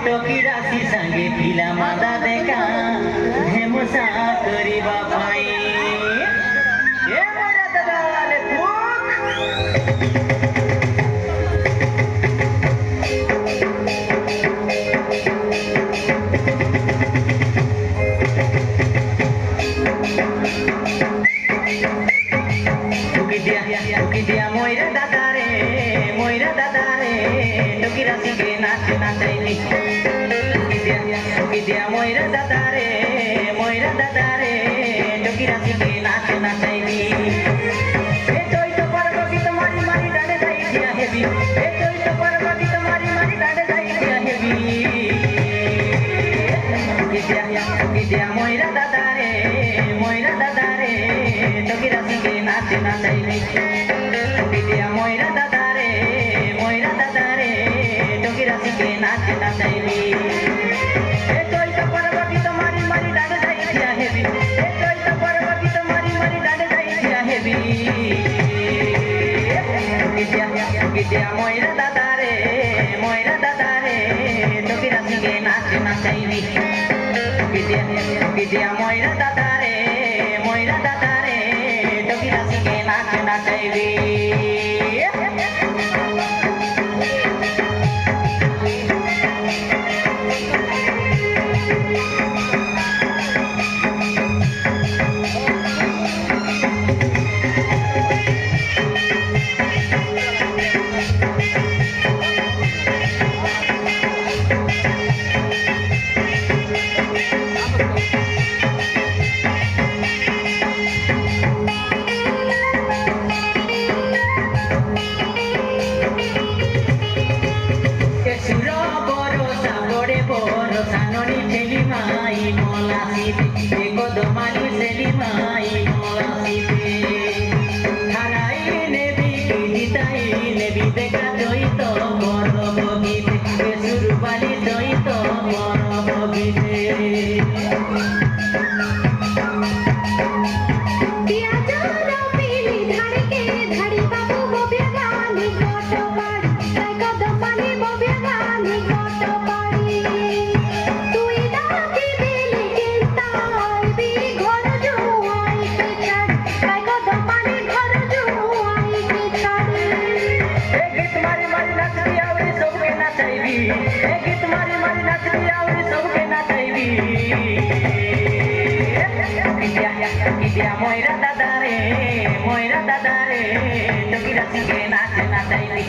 टोकी राशि संगे पिला मादा देखा धेमुसा करिबा भाई ए मोरा दादाले टोकी दिया मोरा दादा रे टोकी राशि के नाच नाचाइली dia moira dadare toki rasi ke naach nachaili e toy to parvati tumhari mari dade dai dia hebi e toy to parvati tumhari mari dade dai dia hebi toki dia moira dadare toki rasi ke naach nachaili toki dia moira dadare toki rasi ke naach nachaili Dia moira dadare toki rasi ke naach nachaili dia moira dadare toki rasi ke naach nachaili dia moira dadare toki rasi ke naach nachaili